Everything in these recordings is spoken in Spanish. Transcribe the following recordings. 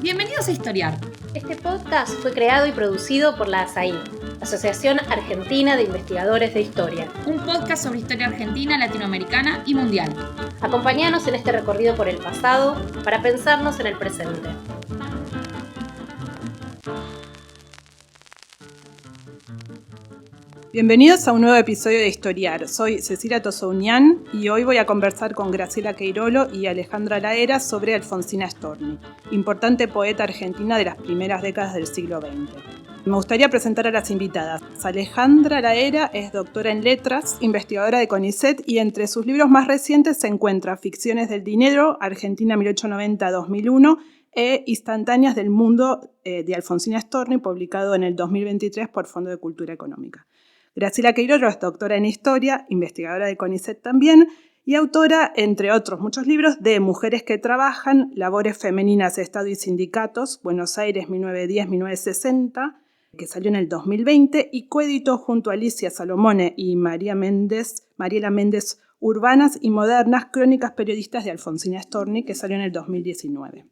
Bienvenidos a Historiar. Este podcast fue creado y producido por la ASAI, Asociación Argentina de Investigadores de Historia. Un podcast sobre historia argentina, latinoamericana y mundial. Acompáñanos en este recorrido por el pasado para pensarnos en el presente. Bienvenidos a un nuevo episodio de Historiar. Soy Cecilia Tosounian y hoy voy a conversar con Graciela Queirolo y Alejandra Laera sobre Alfonsina Storni, importante poeta argentina de las primeras décadas del siglo XX. Me gustaría presentar a las invitadas. Alejandra Laera es doctora en letras, investigadora de CONICET y entre sus libros más recientes se encuentra Ficciones del Dinero, Argentina 1890-2001 e Instantáneas del Mundo de Alfonsina Storni, publicado en el 2023 por Fondo de Cultura Económica. Graciela Queirolo es doctora en Historia, investigadora de CONICET también, y autora, entre otros muchos libros, de Mujeres que Trabajan, Labores Femeninas, Estado y Sindicatos, Buenos Aires 1910-1960, que salió en el 2020, y coeditó junto a Alicia Salomone y Mariela Méndez Urbanas y Modernas, Crónicas Periodistas de Alfonsina Storni, que salió en el 2019.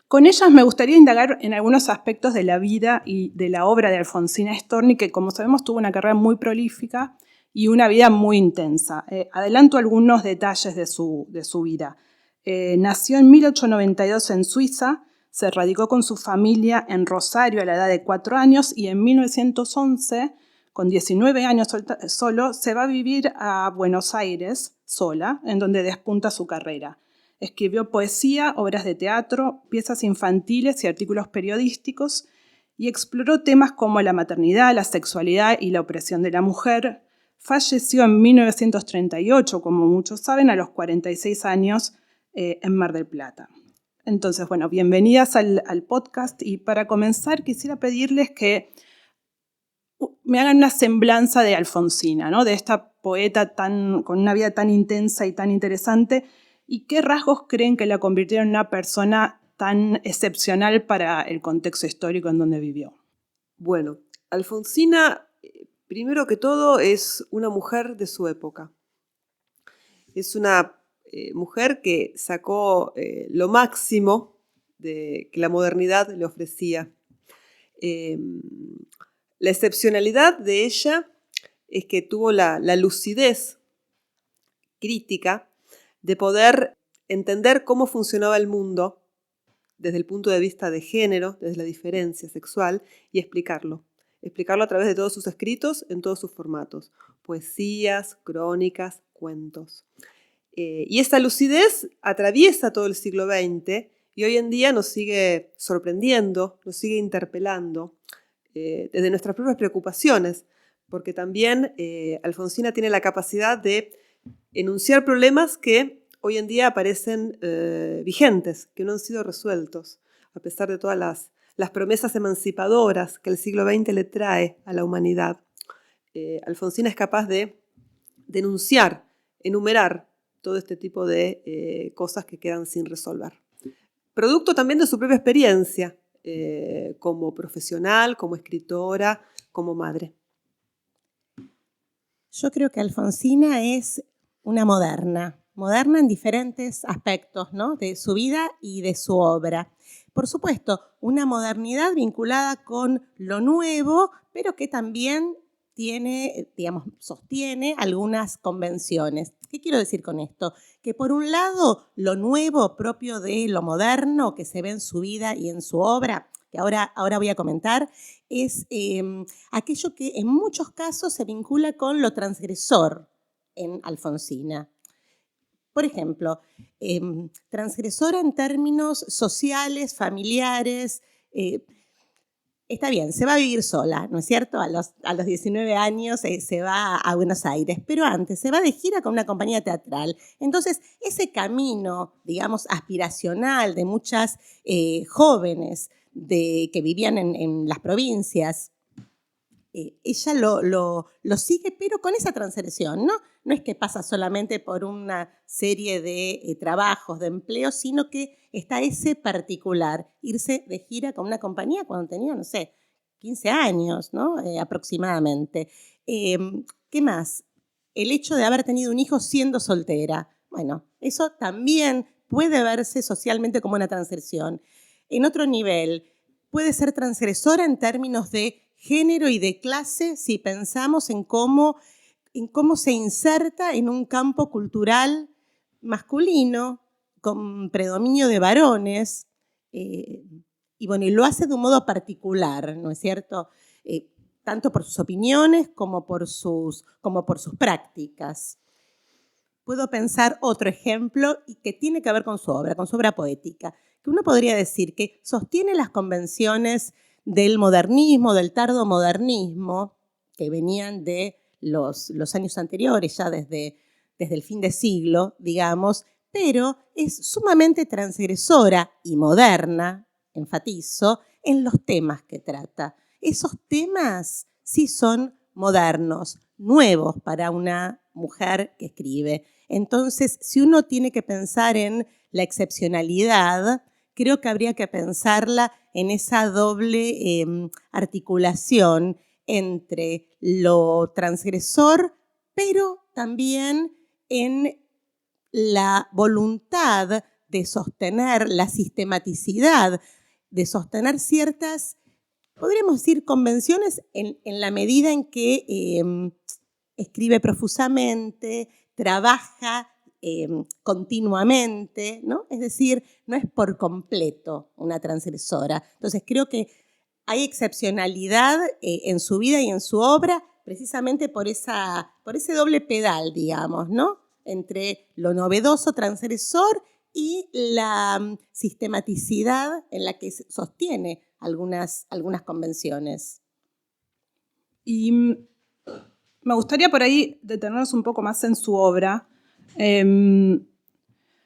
Con ellas me gustaría indagar en algunos aspectos de la vida y de la obra de Alfonsina Storni, que como sabemos tuvo una carrera muy prolífica y una vida muy intensa. Adelanto algunos detalles de su vida. Nació en 1892 en Suiza, se radicó con su familia en Rosario a la edad de 4 años y en 1911, con 19 años solo, se va a vivir a Buenos Aires sola, en donde despunta su carrera. Escribió poesía, obras de teatro, piezas infantiles y artículos periodísticos y exploró temas como la maternidad, la sexualidad y la opresión de la mujer. Falleció en 1938, como muchos saben, a los 46 años en Mar del Plata. Entonces, bueno, bienvenidas al podcast y para comenzar quisiera pedirles que me hagan una semblanza de Alfonsina, ¿no? De esta poeta con una vida tan intensa y tan interesante. ¿Y qué rasgos creen que la convirtieron en una persona tan excepcional para el contexto histórico en donde vivió? Bueno, Alfonsina, primero que todo, es una mujer de su época. Es una mujer que sacó lo máximo que la modernidad le ofrecía. La excepcionalidad de ella es que tuvo la lucidez crítica de poder entender cómo funcionaba el mundo desde el punto de vista de género, desde la diferencia sexual, y explicarlo a través de todos sus escritos en todos sus formatos, poesías, crónicas, cuentos. Y esta lucidez atraviesa todo el siglo XX y hoy en día nos sigue sorprendiendo, nos sigue interpelando desde nuestras propias preocupaciones, porque también Alfonsina tiene la capacidad de enunciar problemas que hoy en día aparecen vigentes, que no han sido resueltos, a pesar de todas las promesas emancipadoras que el siglo XX le trae a la humanidad. Alfonsina es capaz de denunciar, enumerar todo este tipo de cosas que quedan sin resolver. Producto también de su propia experiencia como profesional, como escritora, como madre. Yo creo que Alfonsina es una moderna en diferentes aspectos, ¿no? De su vida y de su obra. Por supuesto, una modernidad vinculada con lo nuevo, pero que también sostiene algunas convenciones. ¿Qué quiero decir con esto? Que por un lado, lo nuevo propio de lo moderno que se ve en su vida y en su obra, que ahora voy a comentar, es aquello que en muchos casos se vincula con lo transgresor en Alfonsina. Por ejemplo, transgresora en términos sociales, familiares. Está bien, se va a vivir sola, ¿no es cierto? A los 19 años se va a Buenos Aires, pero antes se va de gira con una compañía teatral. Entonces, ese camino, digamos, aspiracional de muchas jóvenes que vivían en las provincias, ella lo sigue, pero con esa transgresión, ¿no? No es que pasa solamente por una serie de trabajos, de empleos, sino que está ese particular, irse de gira con una compañía cuando tenía, 15 años, ¿no? Aproximadamente. ¿Qué más? El hecho de haber tenido un hijo siendo soltera. Bueno, eso también puede verse socialmente como una transgresión. En otro nivel, puede ser transgresora en términos de género y de clase si pensamos en cómo se inserta en un campo cultural masculino con predominio de varones, y bueno, y lo hace de un modo particular, ¿no es cierto? Tanto por sus opiniones como por sus prácticas. Puedo pensar otro ejemplo y que tiene que ver con su obra poética, que uno podría decir que sostiene las convenciones del modernismo, del tardomodernismo, que venían de los años anteriores, ya desde el fin de siglo, digamos, pero es sumamente transgresora y moderna, enfatizo, en los temas que trata. Esos temas sí son modernos, nuevos para una mujer que escribe. Entonces, si uno tiene que pensar en la excepcionalidad, creo que habría que pensarla en esa doble articulación entre lo transgresor, pero también en la voluntad de sostener la sistematicidad, de sostener ciertas, podríamos decir, convenciones en la medida en que escribe profusamente, trabaja continuamente, ¿no? Es decir, no es por completo una transgresora. Entonces creo que hay excepcionalidad en su vida y en su obra precisamente por ese doble pedal, digamos, ¿no? Entre lo novedoso, transgresor y la sistematicidad en la que sostiene algunas convenciones. Y me gustaría por ahí detenernos un poco más en su obra.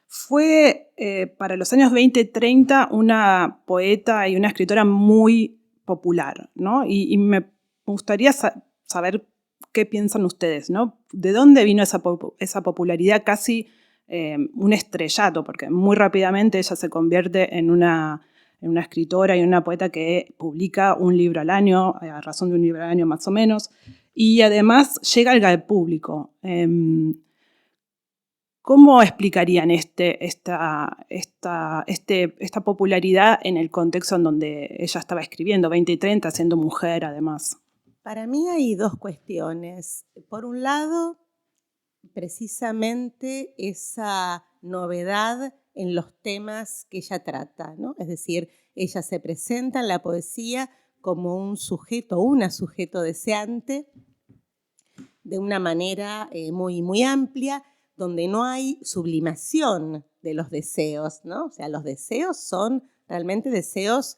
Fue para los años 20-30 una poeta y una escritora muy popular, ¿no? Y me gustaría saber qué piensan ustedes, ¿no? ¿De dónde vino esa popularidad, casi un estrellato? Porque muy rápidamente ella se convierte en una escritora y una poeta que publica un libro al año, a razón de un libro al año más o menos, y además llega al gran público. ¿Cómo explicarían esta popularidad en el contexto en donde ella estaba escribiendo, 20 y 30, siendo mujer además? Para mí hay dos cuestiones. Por un lado, precisamente esa novedad en los temas que ella trata, ¿no? Es decir, ella se presenta en la poesía como un sujeto, una sujeto deseante, de una manera muy, muy amplia, donde no hay sublimación de los deseos, ¿no? O sea, los deseos son realmente deseos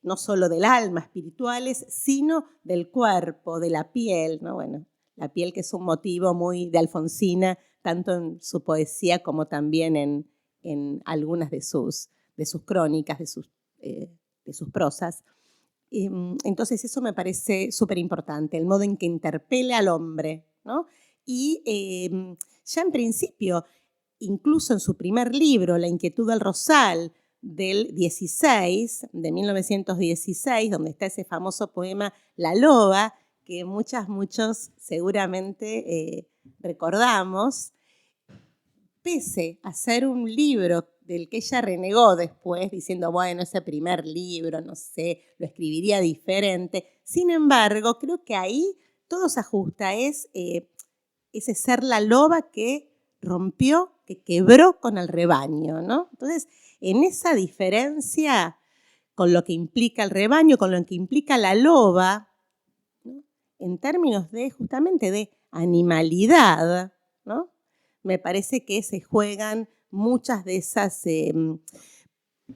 no solo del alma, espirituales, sino del cuerpo, de la piel, ¿no? Bueno, la piel que es un motivo muy de Alfonsina, tanto en su poesía como también en algunas de sus crónicas, de sus prosas. Entonces eso me parece súper importante, el modo en que interpela al hombre, ¿no? Y ya en principio, incluso en su primer libro, La inquietud del rosal, del 16, de 1916, donde está ese famoso poema La loba, que muchos seguramente recordamos, pese a ser un libro del que ella renegó después, diciendo, bueno, ese primer libro, no sé, lo escribiría diferente. Sin embargo, creo que ahí todo se ajusta, es ese ser la loba que rompió, que quebró con el rebaño, ¿no? Entonces, en esa diferencia con lo que implica el rebaño, con lo que implica la loba, ¿no? En términos de justamente de animalidad, ¿no? Me parece que se juegan muchas de esas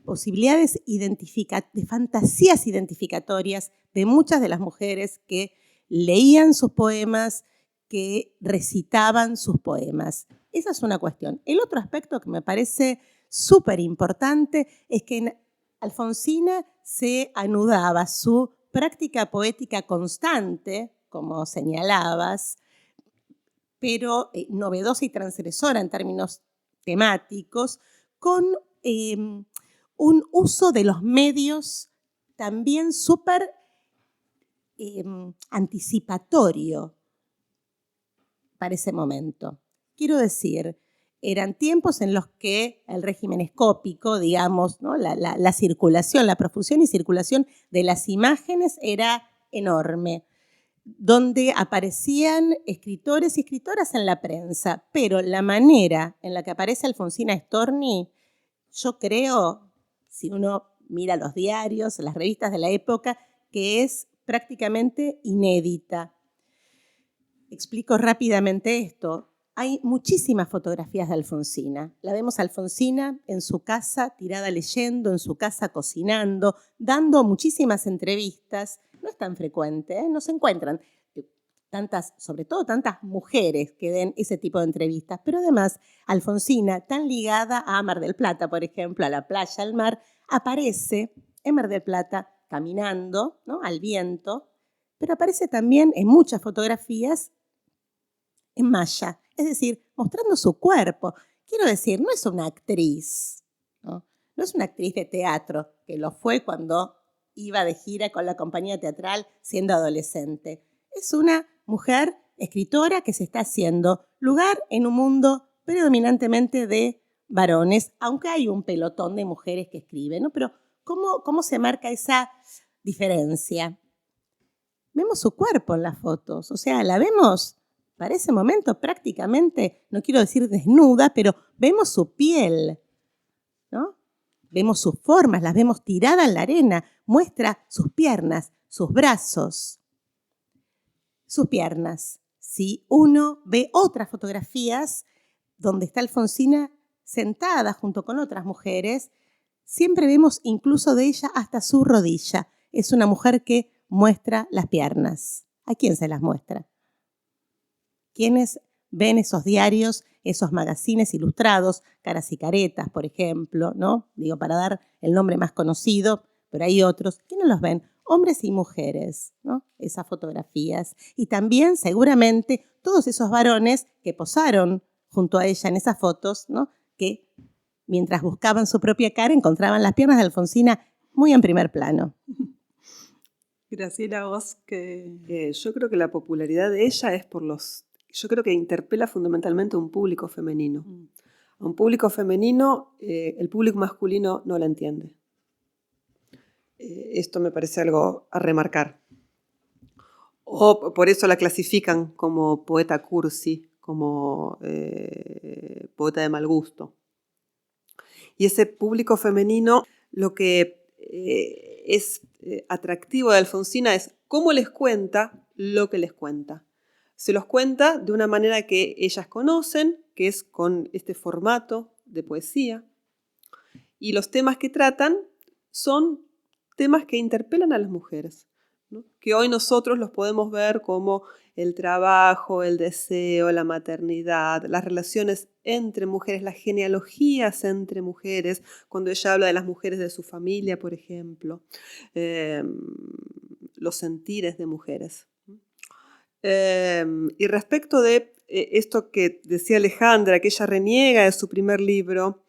posibilidades de fantasías identificatorias de muchas de las mujeres que leían sus poemas, que recitaban sus poemas. Esa es una cuestión. El otro aspecto que me parece súper importante es que en Alfonsina se anudaba su práctica poética constante, como señalabas, pero novedosa y transgresora en términos temáticos, con un uso de los medios también súper anticipatorio para ese momento. Quiero decir, Eran tiempos en los que el régimen escópico, digamos, ¿no? la circulación, la profusión y circulación de las imágenes era enorme, donde aparecían escritores y escritoras en la prensa, pero la manera en la que aparece Alfonsina Storni, yo creo, si uno mira los diarios, las revistas de la época, que es prácticamente inédita. Explico rápidamente esto. Hay muchísimas fotografías de Alfonsina. La vemos a Alfonsina en su casa, tirada leyendo, en su casa cocinando, dando muchísimas entrevistas. No es tan frecuente, ¿eh? No se encuentran tantas, sobre todo tantas mujeres que den ese tipo de entrevistas. Pero además, Alfonsina, tan ligada a Mar del Plata, por ejemplo, a la playa, al mar, aparece en Mar del Plata caminando, ¿no? Al viento, pero aparece también en muchas fotografías en malla, es decir, mostrando su cuerpo. Quiero decir, no es una actriz, ¿no? No es una actriz de teatro, que lo fue cuando iba de gira con la compañía teatral siendo adolescente. Es una mujer escritora que se está haciendo lugar en un mundo predominantemente de varones, aunque hay un pelotón de mujeres que escriben, ¿no? Pero ¿cómo se marca esa diferencia? Vemos su cuerpo en las fotos, o sea, la vemos para ese momento prácticamente, no quiero decir desnuda, pero vemos su piel, ¿no? Vemos sus formas, las vemos tirada en la arena, muestra sus piernas, sus brazos, sus piernas. Si uno ve otras fotografías donde está Alfonsina sentada junto con otras mujeres, siempre vemos incluso de ella hasta su rodilla. Es una mujer que muestra las piernas. ¿A quién se las muestra? ¿Quiénes ven esos diarios, esos magazines ilustrados, Caras y Caretas, por ejemplo, ¿no? Digo, para dar el nombre más conocido, pero hay otros. ¿Quiénes los ven? Hombres y mujeres, ¿no? Esas fotografías. Y también, seguramente, todos esos varones que posaron junto a ella en esas fotos, ¿no? Que mientras buscaban su propia cara, encontraban las piernas de Alfonsina muy en primer plano. Graciela, vos que... Yo creo que la popularidad de ella es yo creo que interpela fundamentalmente a un público femenino. A un público femenino, el público masculino no la entiende. Esto me parece algo a remarcar. O por eso la clasifican como poeta cursi, como poeta de mal gusto. Y ese público femenino, lo que es atractivo de Alfonsina es cómo les cuenta lo que les cuenta. Se los cuenta de una manera que ellas conocen, que es con este formato de poesía. Y los temas que tratan son temas que interpelan a las mujeres, ¿no? Que hoy nosotros los podemos ver como el trabajo, el deseo, la maternidad, las relaciones entre mujeres, las genealogías entre mujeres, cuando ella habla de las mujeres de su familia, por ejemplo, los sentires de mujeres. Y respecto de esto que decía Alejandra, que ella reniega de su primer libro,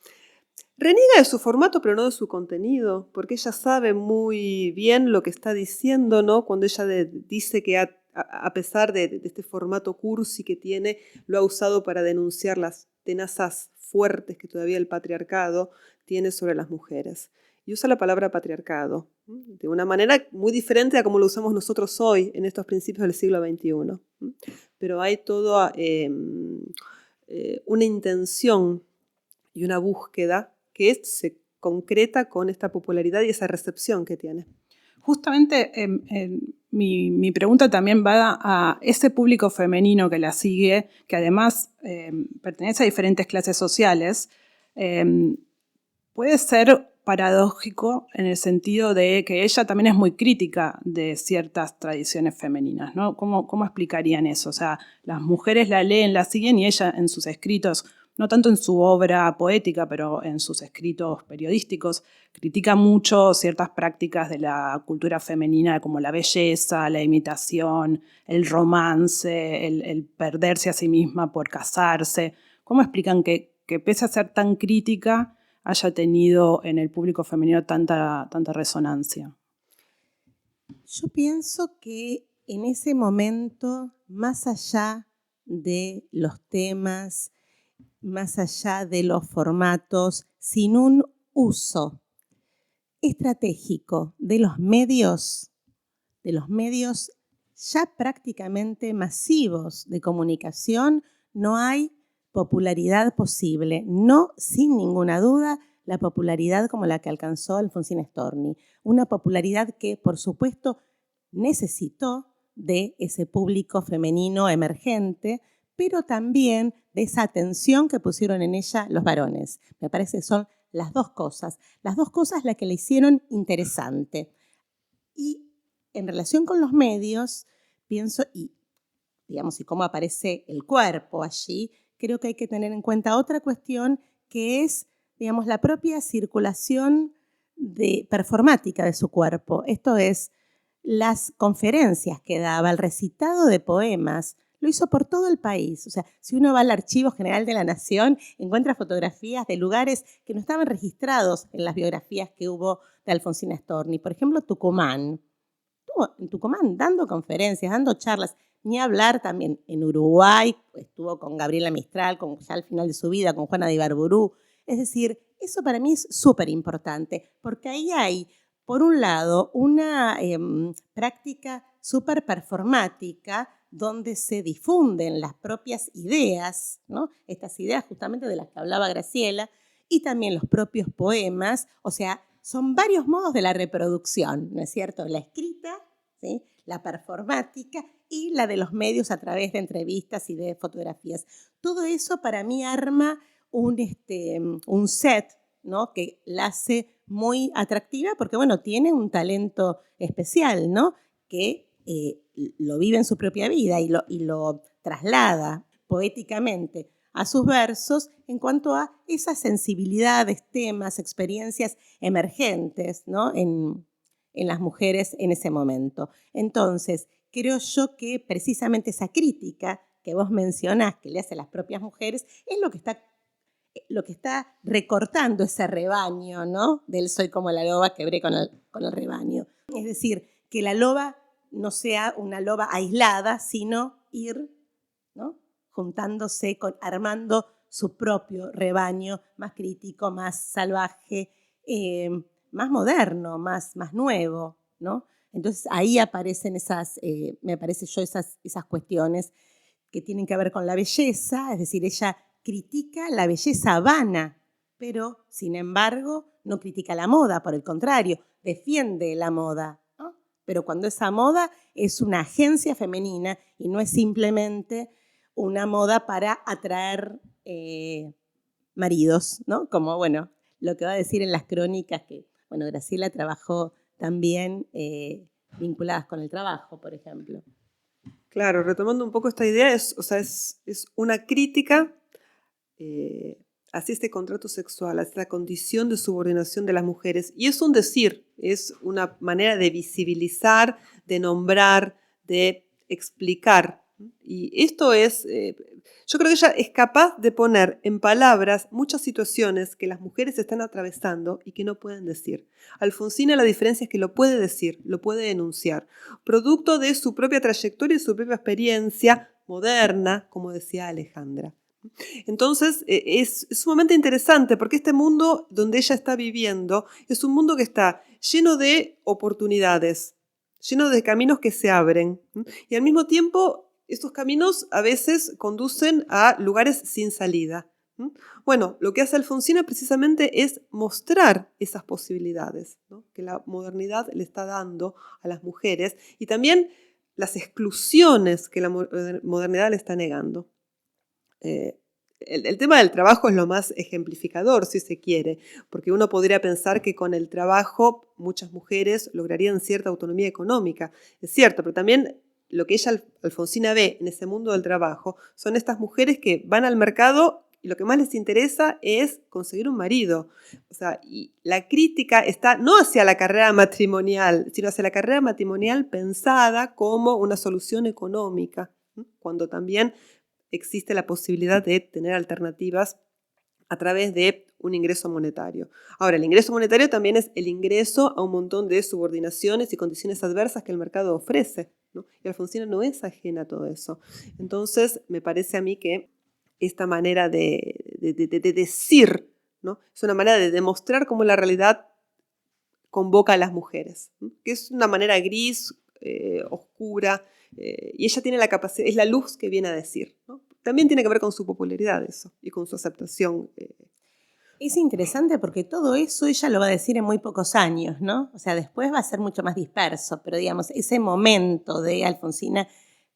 reniega de su formato, pero no de su contenido, porque ella sabe muy bien lo que está diciendo, ¿no? Cuando ella dice que a pesar de este formato cursi que tiene, lo ha usado para denunciar las tenazas fuertes que todavía el patriarcado tiene sobre las mujeres. Y usa la palabra patriarcado de una manera muy diferente a como lo usamos nosotros hoy, en estos principios del siglo XXI. Pero hay toda una intención y una búsqueda que se concreta con esta popularidad y esa recepción que tiene. Justamente mi pregunta también va a ese público femenino que la sigue, que además pertenece a diferentes clases sociales. Puede ser paradójico en el sentido de que ella también es muy crítica de ciertas tradiciones femeninas, ¿no? ¿Cómo explicarían eso? O sea, las mujeres la leen, la siguen y ella en sus escritos, no tanto en su obra poética, pero en sus escritos periodísticos, critica mucho ciertas prácticas de la cultura femenina como la belleza, la imitación, el romance, el perderse a sí misma por casarse. ¿Cómo explican que pese a ser tan crítica, haya tenido en el público femenino tanta resonancia? Yo pienso que en ese momento, más allá de los temas, más allá de los formatos, sin un uso estratégico de los medios ya prácticamente masivos de comunicación, no hay popularidad posible. No, sin ninguna duda, la popularidad como la que alcanzó Alfonsina Storni. Una popularidad que, por supuesto, necesitó de ese público femenino emergente, pero también de esa atención que pusieron en ella los varones. Me parece que son las dos cosas las que le hicieron interesante. Y en relación con los medios, pienso, y cómo aparece el cuerpo allí, creo que hay que tener en cuenta otra cuestión que es, la propia circulación performática de su cuerpo. Esto es, las conferencias que daba, el recitado de poemas, lo hizo por todo el país. O sea, si uno va al Archivo General de la Nación, encuentra fotografías de lugares que no estaban registrados en las biografías que hubo de Alfonsina Storni. Por ejemplo, Tucumán. Estuvo en Tucumán dando conferencias, dando charlas. Ni hablar también en Uruguay, estuvo con Gabriela Mistral, ya al final de su vida, con Juana de Ibarburu. Es decir, eso para mí es súper importante, porque ahí hay, por un lado, una práctica súper performática donde se difunden las propias ideas, ¿no? Estas ideas justamente de las que hablaba Graciela, y también los propios poemas. O sea, son varios modos de la reproducción, ¿no es cierto? La escrita, ¿sí?, la performática y la de los medios a través de entrevistas y de fotografías. Todo eso para mí arma un set, ¿no?, que la hace muy atractiva porque, tiene un talento especial, ¿no?, que lo vive en su propia vida y lo traslada poéticamente a sus versos en cuanto a esas sensibilidades, temas, experiencias emergentes, ¿no?, en las mujeres en ese momento. Entonces, creo yo que precisamente esa crítica que vos mencionás, que le hace a las propias mujeres, es lo que está recortando ese rebaño, ¿no?, del soy como la loba, quebré con el rebaño. Es decir, que la loba no sea una loba aislada, sino ir, ¿no?, juntándose, armando su propio rebaño más crítico, más salvaje, más moderno, más nuevo, ¿no? Entonces ahí aparecen me parece yo, esas cuestiones que tienen que ver con la belleza. Es decir, ella critica la belleza vana, pero sin embargo no critica la moda, por el contrario, defiende la moda, ¿no? Pero cuando esa moda es una agencia femenina y no es simplemente una moda para atraer maridos, ¿no? Como, lo que va a decir en las crónicas que, Graciela trabajó también vinculadas con el trabajo, por ejemplo. Claro, retomando un poco esta idea, es una crítica hacia este contrato sexual, hacia esta condición de subordinación de las mujeres. Y es un decir, es una manera de visibilizar, de nombrar, de explicar. Y esto es, yo creo que ella es capaz de poner en palabras muchas situaciones que las mujeres están atravesando y que no pueden decir. Alfonsina, la diferencia es que lo puede decir, lo puede enunciar, producto de su propia trayectoria y su propia experiencia moderna, como decía Alejandra. Entonces es sumamente interesante porque este mundo donde ella está viviendo es un mundo que está lleno de oportunidades, lleno de caminos que se abren, y al mismo tiempo estos caminos a veces conducen a lugares sin salida. Bueno, lo que hace Alfonsina precisamente es mostrar esas posibilidades, ¿no?, que la modernidad le está dando a las mujeres, y también las exclusiones que la modernidad le está negando. El tema del trabajo es lo más ejemplificador, si se quiere, porque uno podría pensar que con el trabajo muchas mujeres lograrían cierta autonomía económica. Es cierto, pero también lo que ella, Alfonsina, ve en ese mundo del trabajo son estas mujeres que van al mercado y lo que más les interesa es conseguir un marido. O sea, y la crítica está no hacia la carrera matrimonial, sino hacia la carrera matrimonial pensada como una solución económica, cuando también existe la posibilidad de tener alternativas a través de un ingreso monetario. Ahora, el ingreso monetario también es el ingreso a un montón de subordinaciones y condiciones adversas que el mercado ofrece, ¿no? Y Alfonsina no es ajena a todo eso. Entonces, me parece a mí que esta manera de decir, ¿no? Es una manera de demostrar cómo la realidad convoca a las mujeres, ¿no? Que es una manera gris, oscura, y ella tiene la capacidad, es la luz que viene a decir, ¿no? También tiene que ver con su popularidad eso, y con su aceptación. Es interesante porque todo eso ella lo va a decir en muy pocos años, ¿no? O sea, después va a ser mucho más disperso, pero digamos, ese momento de Alfonsina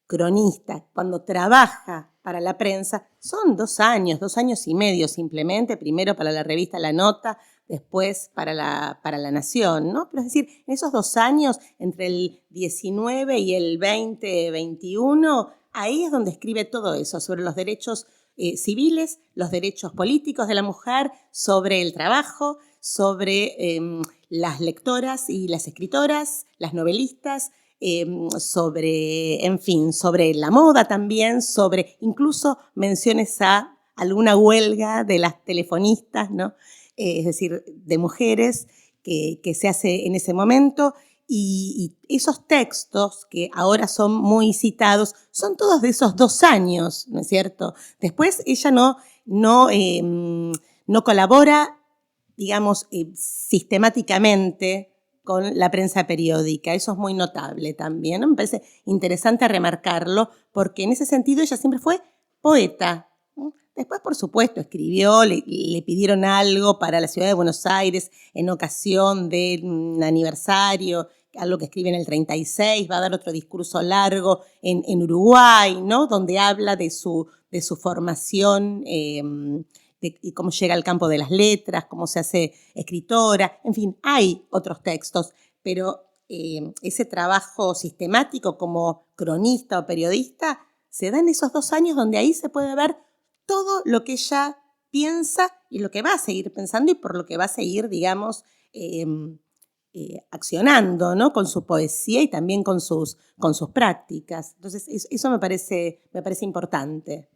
cronista, cuando trabaja para la prensa, son 2 años y medio simplemente, primero para la revista La Nota, después para la Nación, ¿no? Pero es decir, en esos 2 años, entre el 19 y el 20-21, ahí es donde escribe todo eso, sobre los derechos civiles, los derechos políticos de la mujer, sobre el trabajo, sobre las lectoras y las escritoras, las novelistas, sobre, en fin, sobre la moda también, sobre incluso menciones a alguna huelga de las telefonistas, ¿no? Es decir, de mujeres que se hace en ese momento. Y esos textos que ahora son muy citados son todos de esos 2 años, ¿no es cierto? Después ella no colabora, digamos, sistemáticamente con la prensa periódica. Eso es muy notable también, ¿no? Me parece interesante remarcarlo porque en ese sentido ella siempre fue poeta, ¿no? Después, por supuesto, escribió, le pidieron algo para la ciudad de Buenos Aires en ocasión de un aniversario, algo que escribe en el 36, va a dar otro discurso largo en Uruguay, ¿no? Donde habla de su formación, y cómo llega al campo de las letras, cómo se hace escritora, en fin, hay otros textos, pero ese trabajo sistemático como cronista o periodista se da en esos 2 años donde ahí se puede ver todo lo que ella piensa y lo que va a seguir pensando y por lo que va a seguir, digamos, accionando, ¿no? Con su poesía y también con sus prácticas. Entonces, eso me parece importante.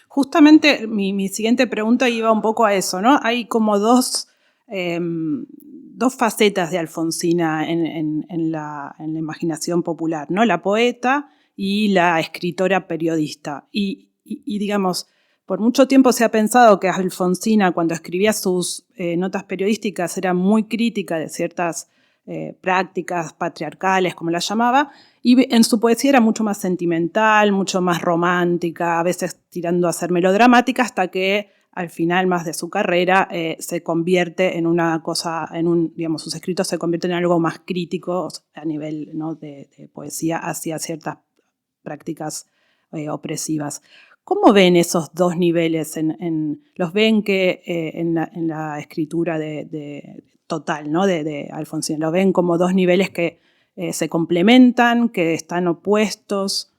Justamente mi siguiente pregunta iba un poco a eso, ¿no? Hay como dos facetas de Alfonsina en la imaginación popular, ¿no? La poeta y la escritora periodista. Y digamos, por mucho tiempo se ha pensado que Alfonsina, cuando escribía sus notas periodísticas, era muy crítica de ciertas prácticas patriarcales, como las llamaba, y en su poesía era mucho más sentimental, mucho más romántica, a veces tirando a ser melodramática, hasta que al final más de su carrera se convierte en una cosa, digamos, sus escritos se convierten en algo más crítico a nivel, ¿no? de poesía hacia ciertas prácticas opresivas. ¿Cómo ven esos 2 niveles? ¿Los ven que en la escritura total, ¿no? de Alfonsina? ¿Lo ven como 2 niveles que se complementan, que están opuestos?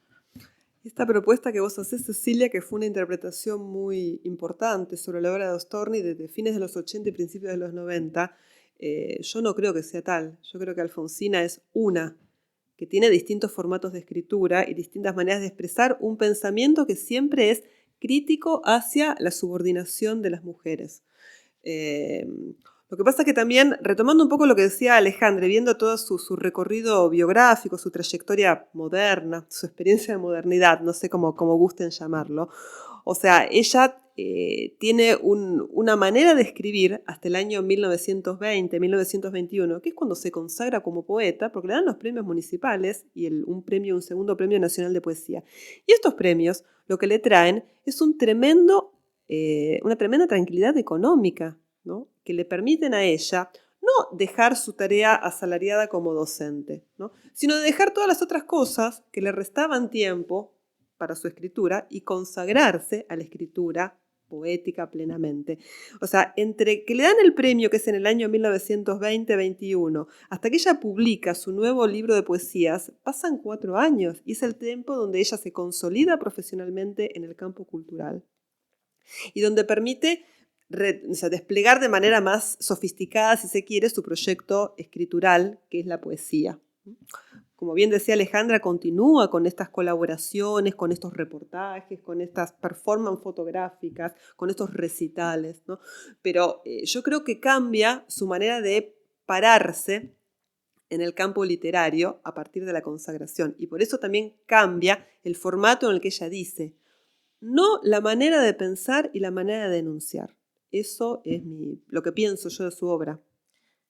Esta propuesta que vos hacés, Cecilia, que fue una interpretación muy importante sobre la obra de Storni desde fines de los 80 y principios de los 90, yo no creo que sea tal. Yo creo que Alfonsina es una, que tiene distintos formatos de escritura y distintas maneras de expresar un pensamiento que siempre es crítico hacia la subordinación de las mujeres. Lo que pasa es que también, retomando un poco lo que decía Alejandra, viendo todo su recorrido biográfico, su trayectoria moderna, su experiencia de modernidad, no sé cómo gusten llamarlo, o sea, ella tiene una manera de escribir hasta el año 1920, 1921, que es cuando se consagra como poeta, porque le dan los premios municipales y un segundo premio nacional de poesía. Y estos premios lo que le traen es una tremenda tranquilidad económica, ¿no? Que le permiten a ella no dejar su tarea asalariada como docente, ¿no? Sino de dejar todas las otras cosas que le restaban tiempo para su escritura y consagrarse a la escritura poética plenamente. O sea, entre que le dan el premio, que es en el año 1920-21, hasta que ella publica su nuevo libro de poesías, pasan 4 años y es el tiempo donde ella se consolida profesionalmente en el campo cultural y donde permite desplegar de manera más sofisticada, si se quiere, su proyecto escritural, que es la poesía. Como bien decía Alejandra, continúa con estas colaboraciones, con estos reportajes, con estas performances fotográficas, con estos recitales, ¿no? Pero yo creo que cambia su manera de pararse en el campo literario a partir de la consagración. Y por eso también cambia el formato en el que ella dice. no la manera de pensar y la manera de denunciar. Eso es lo que pienso yo de su obra.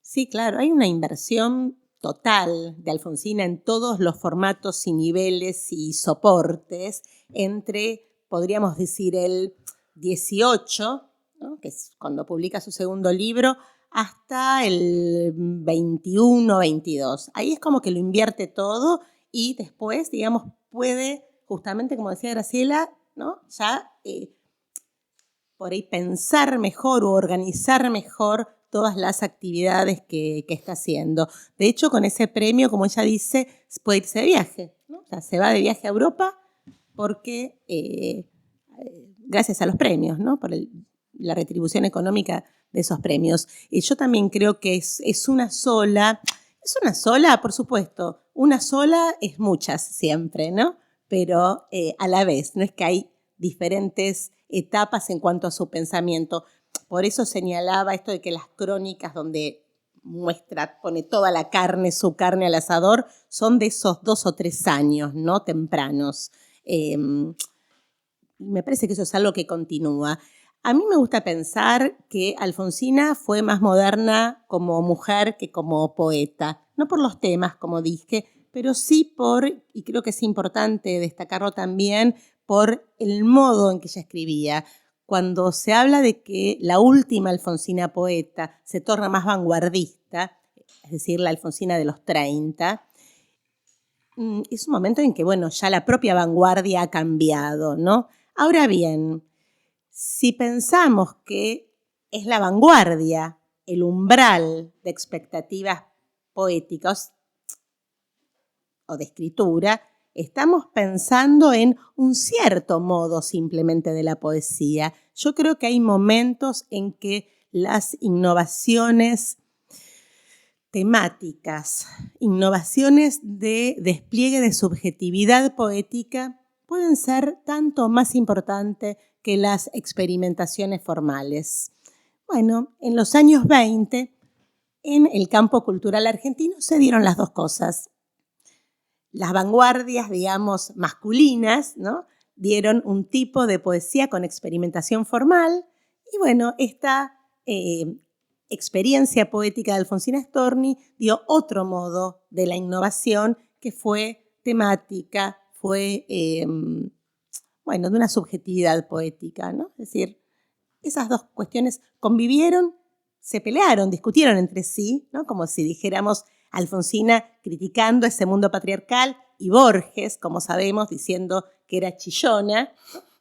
Sí, claro, hay una inversión total de Alfonsina en todos los formatos y niveles y soportes entre, podríamos decir, el 18, ¿no?, que es cuando publica su segundo libro, hasta el 21, 22. Ahí es como que lo invierte todo y después, digamos, puede, justamente como decía Graciela, ¿no?, ya por ahí pensar mejor o organizar mejor todas las actividades que está haciendo. De hecho, con ese premio, como ella dice, puede irse de viaje, ¿no? O sea, se va de viaje a Europa porque, gracias a los premios, ¿no?, por la retribución económica de esos premios. Y yo también creo que es una sola, por supuesto, una sola es muchas siempre, ¿no? Pero a la vez, no es que hay diferentes etapas en cuanto a su pensamiento. Por eso señalaba esto de que las crónicas donde pone toda la carne, su carne al asador, son de esos 2 o 3 años, ¿no?, tempranos. Me parece que eso es algo que continúa. A mí me gusta pensar que Alfonsina fue más moderna como mujer que como poeta. No por los temas, como dije, pero sí y creo que es importante destacarlo también, por el modo en que ella escribía. Cuando se habla de que la última Alfonsina poeta se torna más vanguardista, es decir, la Alfonsina de los 30, es un momento en que, bueno, ya la propia vanguardia ha cambiado, ¿no? Ahora bien, si pensamos que es la vanguardia, el umbral de expectativas poéticas o de escritura, estamos pensando en un cierto modo simplemente de la poesía. Yo creo que hay momentos en que las innovaciones temáticas, innovaciones de despliegue de subjetividad poética pueden ser tanto más importantes que las experimentaciones formales. Bueno, en los años 20, en el campo cultural argentino se dieron las dos cosas. Las vanguardias, digamos, masculinas, ¿no?, dieron un tipo de poesía con experimentación formal y, bueno, esta experiencia poética de Alfonsina Storni dio otro modo de la innovación que fue temática, fue, de una subjetividad poética, ¿no? Es decir, esas dos cuestiones convivieron, se pelearon, discutieron entre sí, ¿no?, como si dijéramos Alfonsina criticando ese mundo patriarcal y Borges, como sabemos, diciendo que era chillona.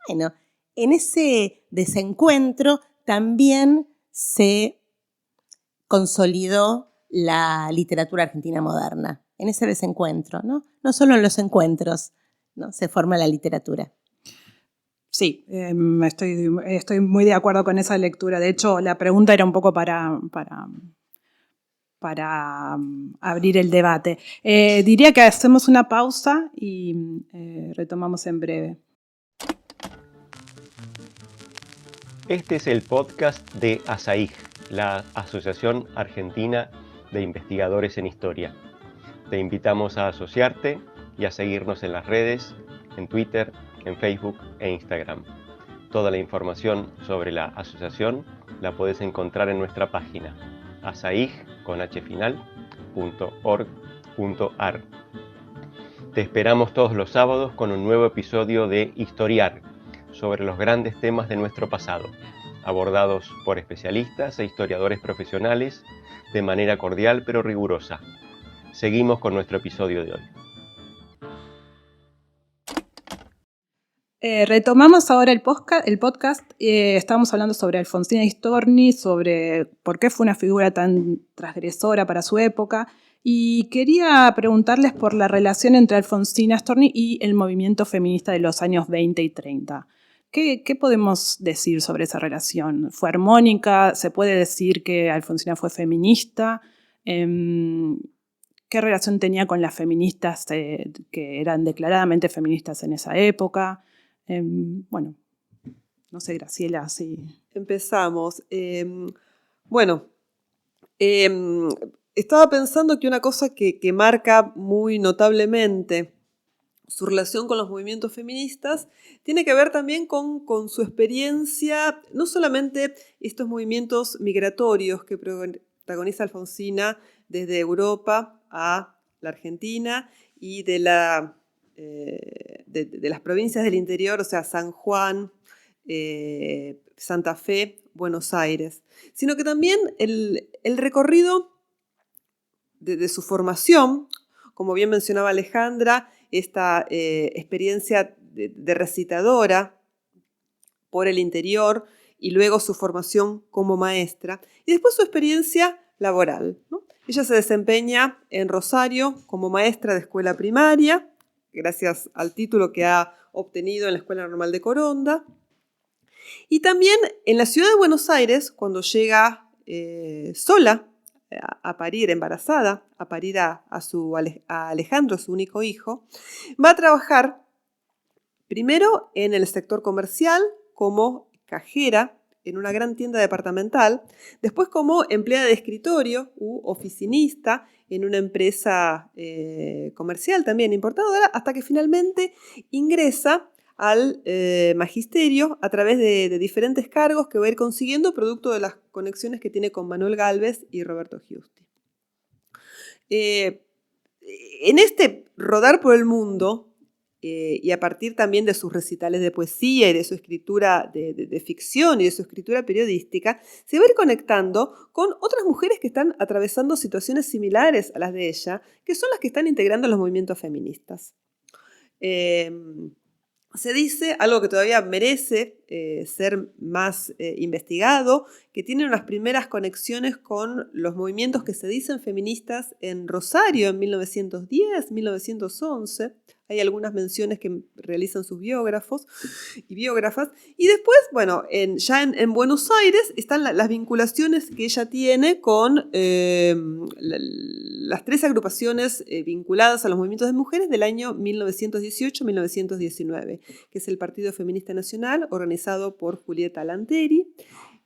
Bueno, en ese desencuentro también se consolidó la literatura argentina moderna, en ese desencuentro, ¿no? No solo en los encuentros, ¿no?, se forma la literatura. Sí, estoy muy de acuerdo con esa lectura. De hecho, la pregunta era un poco para abrir el debate. Diría que hacemos una pausa y retomamos en breve. Este es el podcast de ASAIG, la Asociación Argentina de Investigadores en Historia. Te invitamos a asociarte y a seguirnos en las redes, en Twitter, en Facebook e Instagram. Toda la información sobre la asociación la puedes encontrar en nuestra página asaig.org.ar. Te esperamos todos los sábados con un nuevo episodio de Historiar, sobre los grandes temas de nuestro pasado, abordados por especialistas e historiadores profesionales de manera cordial pero rigurosa. Seguimos con nuestro episodio de hoy. Retomamos ahora el podcast. Estamos hablando sobre Alfonsina Storni, sobre por qué fue una figura tan transgresora para su época. Y quería preguntarles por la relación entre Alfonsina Storni y el movimiento feminista de los años 20 y 30. ¿Qué podemos decir sobre esa relación? ¿Fue armónica? ¿Se puede decir que Alfonsina fue feminista? ¿Qué relación tenía con las feministas que eran declaradamente feministas en esa época? No sé, Graciela, sí. Empezamos. Estaba pensando que una cosa que marca muy notablemente su relación con los movimientos feministas tiene que ver también con su experiencia, no solamente estos movimientos migratorios que protagoniza Alfonsina desde Europa a la Argentina y de las provincias del interior, o sea, San Juan, Santa Fe, Buenos Aires, sino que también el recorrido de su formación, como bien mencionaba Alejandra, esta experiencia de recitadora por el interior y luego su formación como maestra y después su experiencia laboral, ¿no? Ella se desempeña en Rosario como maestra de escuela primaria, gracias al título que ha obtenido en la Escuela Normal de Coronda, y también en la ciudad de Buenos Aires, cuando llega sola a parir, embarazada, a parir a Alejandro, su único hijo, va a trabajar primero en el sector comercial como cajera en una gran tienda departamental, después como empleada de escritorio u oficinista en una empresa comercial también importadora, hasta que finalmente ingresa al magisterio a través de diferentes cargos que va a ir consiguiendo producto de las conexiones que tiene con Manuel Gálvez y Roberto Giusti. En este rodar por el mundo, y a partir también de sus recitales de poesía y de su escritura de ficción y de su escritura periodística, se va a ir conectando con otras mujeres que están atravesando situaciones similares a las de ella, que son las que están integrando los movimientos feministas. Se dice, algo que todavía merece ser más investigado, que tiene unas primeras conexiones con los movimientos que se dicen feministas en Rosario en 1910, 1911. Hay algunas menciones que realizan sus biógrafos y biógrafas. Y después, bueno, ya en Buenos Aires están las vinculaciones que ella tiene con las tres agrupaciones vinculadas a los movimientos de mujeres del año 1918-1919, que es el Partido Feminista Nacional, organizado por Julieta Lanteri,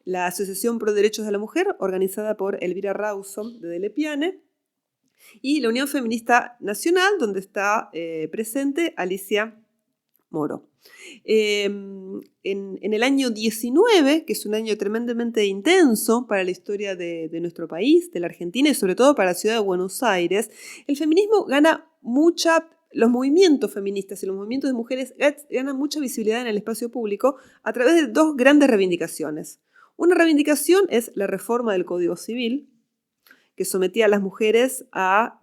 la Asociación Pro Derechos de la Mujer, organizada por Elvira Rawson de Delepiane, y la Unión Feminista Nacional, donde está presente Alicia Moro. En el año 19, que es un año tremendamente intenso para la historia de nuestro país, de la Argentina y sobre todo para la ciudad de Buenos Aires, el feminismo gana los movimientos feministas y los movimientos de mujeres ganan mucha visibilidad en el espacio público a través de dos grandes reivindicaciones. Una reivindicación es la reforma del Código Civil, que sometía a las mujeres a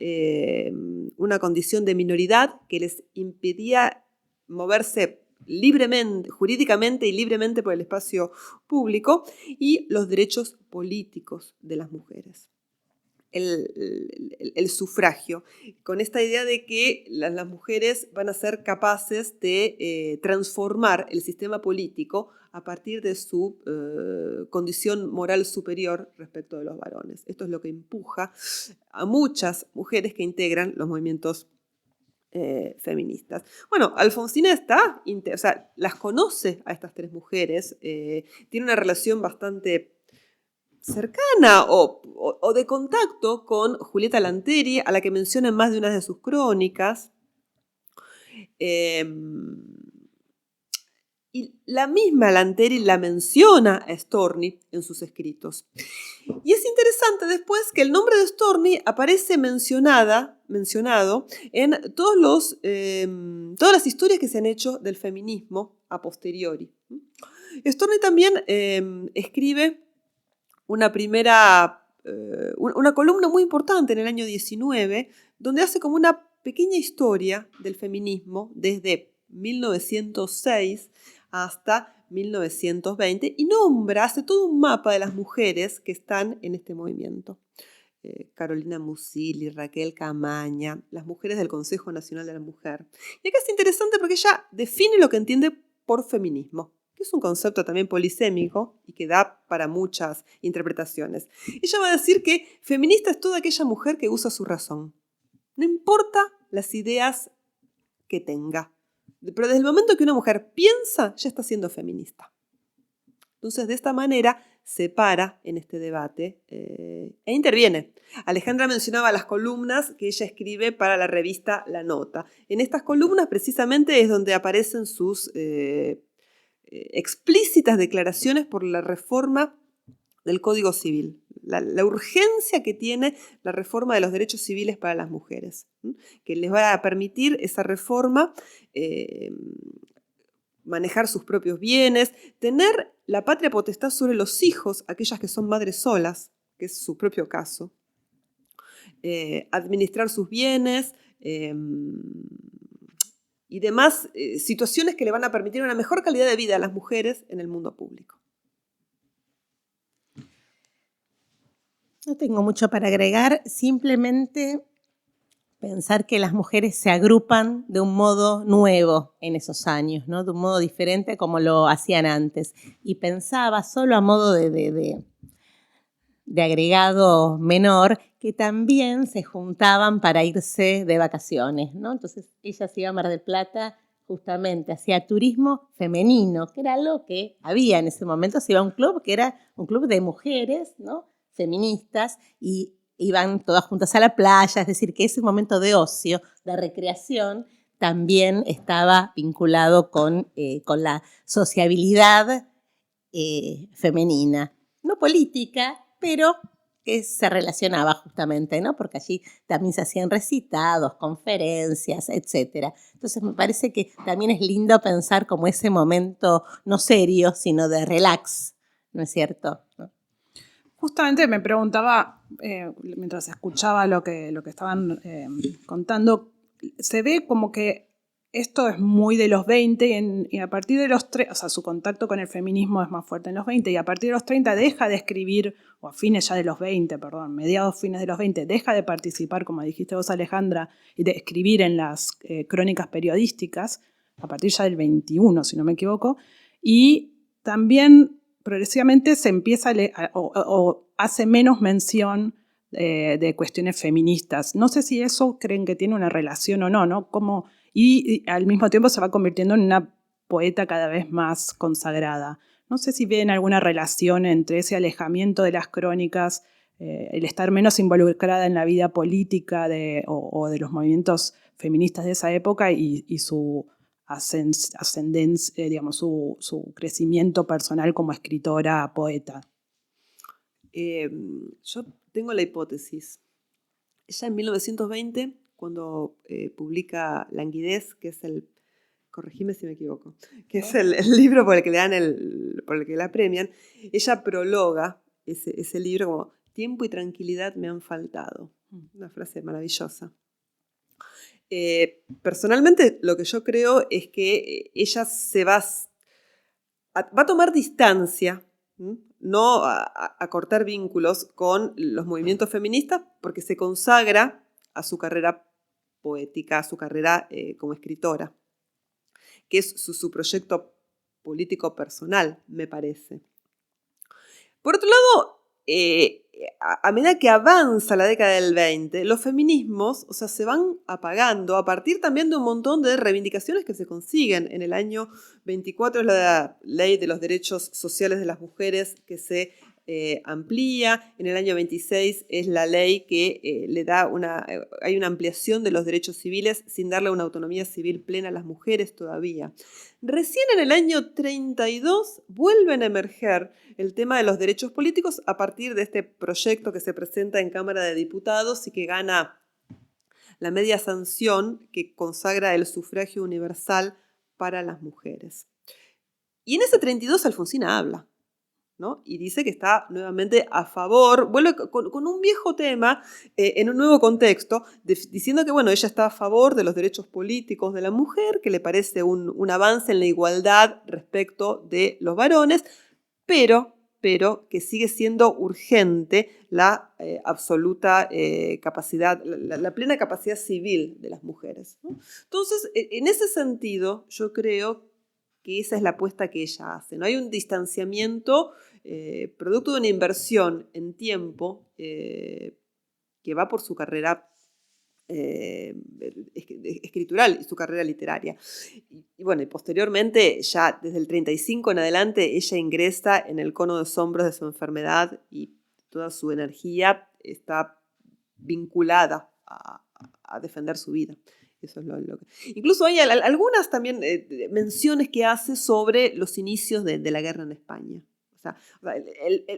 una condición de minoridad que les impedía moverse libremente, jurídicamente y libremente por el espacio público, y los derechos políticos de las mujeres. El sufragio, con esta idea de que las mujeres van a ser capaces de transformar el sistema político a partir de su condición moral superior respecto de los varones. Esto es lo que empuja a muchas mujeres que integran los movimientos feministas. Bueno, Alfonsina las conoce a estas tres mujeres, tiene una relación bastante cercana o de contacto con Julieta Lanteri, a la que menciona en más de una de sus crónicas. Y la misma Lanteri la menciona a Storni en sus escritos. Y es interesante después que el nombre de Storni aparece mencionado en todas las historias que se han hecho del feminismo a posteriori. Storni también escribe una columna muy importante en el año 19, donde hace como una pequeña historia del feminismo desde 1906 hasta 1920 y hace todo un mapa de las mujeres que están en este movimiento. Carolina Musilli, Raquel Camaña, las mujeres del Consejo Nacional de la Mujer. Y acá es interesante porque ella define lo que entiende por feminismo, que es un concepto también polisémico y que da para muchas interpretaciones. Ella va a decir que feminista es toda aquella mujer que usa su razón. No importa las ideas que tenga. Pero desde el momento que una mujer piensa, ya está siendo feminista. Entonces, de esta manera, se para en este debate e interviene. Alejandra mencionaba las columnas que ella escribe para la revista La Nota. En estas columnas precisamente es donde aparecen sus explícitas declaraciones por la reforma del Código Civil, la urgencia que tiene la reforma de los derechos civiles para las mujeres, que les va a permitir esa reforma manejar sus propios bienes, tener la patria potestad sobre los hijos, aquellas que son madres solas, que es su propio caso, administrar sus bienes y demás situaciones que le van a permitir una mejor calidad de vida a las mujeres en el mundo público. No tengo mucho para agregar, simplemente pensar que las mujeres se agrupan de un modo nuevo en esos años, ¿no? De un modo diferente como lo hacían antes. Y pensaba, solo a modo de agregado menor, que también se juntaban para irse de vacaciones, ¿no? Entonces ella se iba a Mar del Plata justamente, hacía turismo femenino, que era algo que había en ese momento. Se iba a un club que era un club de mujeres, ¿no? Feministas, y iban todas juntas a la playa, es decir, que ese momento de ocio, de recreación, también estaba vinculado con la sociabilidad femenina. No política, pero que se relacionaba justamente, ¿no? Porque allí también se hacían recitados, conferencias, etc. Entonces me parece que también es lindo pensar como ese momento no serio, sino de relax, ¿no es cierto? ¿No? Justamente me preguntaba, mientras escuchaba lo que estaban contando, se ve como que esto es muy de los 20 y a partir de los 30, o sea, su contacto con el feminismo es más fuerte en los 20 y a partir de los 30 deja de escribir, o a fines ya de los 20, perdón, mediados fines de los 20, deja de participar, como dijiste vos, Alejandra, y de escribir en las crónicas periodísticas, a partir ya del 21, si no me equivoco, y también progresivamente se empieza o hace menos mención de cuestiones feministas. No sé si eso creen que tiene una relación o no, ¿no? Y al mismo tiempo se va convirtiendo en una poeta cada vez más consagrada. No sé si ven alguna relación entre ese alejamiento de las crónicas, el estar menos involucrada en la vida política o de los movimientos feministas de esa época y su ascendencia, digamos, su crecimiento personal como escritora, poeta. Yo tengo la hipótesis. Ella en 1920, cuando publica Languidez, que es corregime si me equivoco, que es el libro por el que le dan por el que la premian, ella prologa ese libro como "Tiempo y tranquilidad me han faltado". Una frase maravillosa. Personalmente, lo que yo creo es que ella se va a tomar distancia, no a cortar vínculos con los movimientos feministas, porque se consagra a su carrera poética, a su carrera como escritora, que es su proyecto político personal, me parece. Por otro lado, a medida que avanza la década del 20, los feminismos, o sea, se van apagando a partir también de un montón de reivindicaciones que se consiguen. En el año 24 es la Ley de los Derechos Sociales de las Mujeres que se amplía. En el año 26 es la ley que le da hay una ampliación de los derechos civiles sin darle una autonomía civil plena a las mujeres todavía. Recién en el año 32 vuelven a emerger el tema de los derechos políticos a partir de este proyecto que se presenta en Cámara de Diputados y que gana la media sanción que consagra el sufragio universal para las mujeres. Y en ese 32 Alfonsina habla, ¿no? Y dice que está nuevamente a favor, vuelve con un viejo tema en un nuevo contexto, diciendo que bueno, ella está a favor de los derechos políticos de la mujer, que le parece un avance en la igualdad respecto de los varones, pero que sigue siendo urgente la absoluta capacidad, la plena capacidad civil de las mujeres, ¿no? Entonces, en ese sentido, yo creo que esa es la apuesta que ella hace, ¿no? Hay un distanciamiento producto de una inversión en tiempo que va por su carrera escritural y su carrera literaria. Y bueno, y posteriormente, ya desde el 35 en adelante, ella ingresa en el cono de sombras de su enfermedad y toda su energía está vinculada a defender su vida. Eso es lo que... Incluso hay algunas también menciones que hace sobre los inicios de la guerra en España. O sea,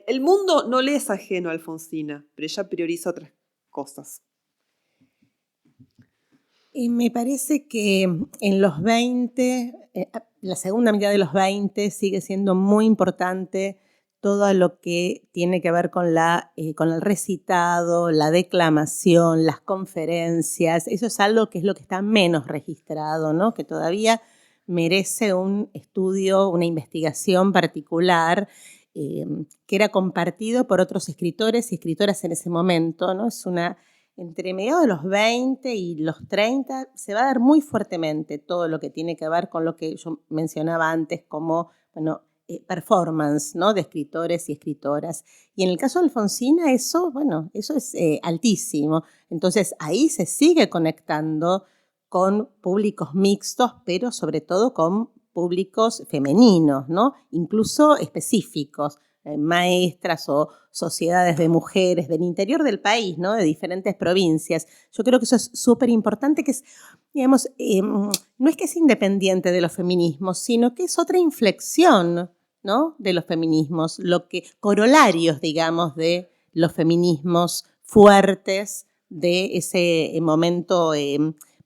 el mundo no le es ajeno a Alfonsina, pero ella prioriza otras cosas. Y me parece que en los 20, la segunda mitad de los 20 sigue siendo muy importante todo lo que tiene que ver con el recitado, la declamación, las conferencias. Eso es algo que es lo que está menos registrado, ¿no? Que todavía merece un estudio, una investigación particular, que era compartido por otros escritores y escritoras en ese momento, ¿no? Entre mediados de los 20 y los 30 se va a dar muy fuertemente todo lo que tiene que ver con lo que yo mencionaba antes como, performance, ¿no? De escritores y escritoras. Y en el caso de Alfonsina eso es altísimo. Entonces ahí se sigue conectando con públicos mixtos, pero sobre todo con públicos femeninos, ¿no? Incluso específicos, maestras o sociedades de mujeres del interior del país, ¿no? De diferentes provincias. Yo creo que eso es súper importante, que es, digamos, no es que es independiente de los feminismos, sino que es otra inflexión, ¿no? De los feminismos, corolarios, digamos, de los feminismos fuertes de ese momento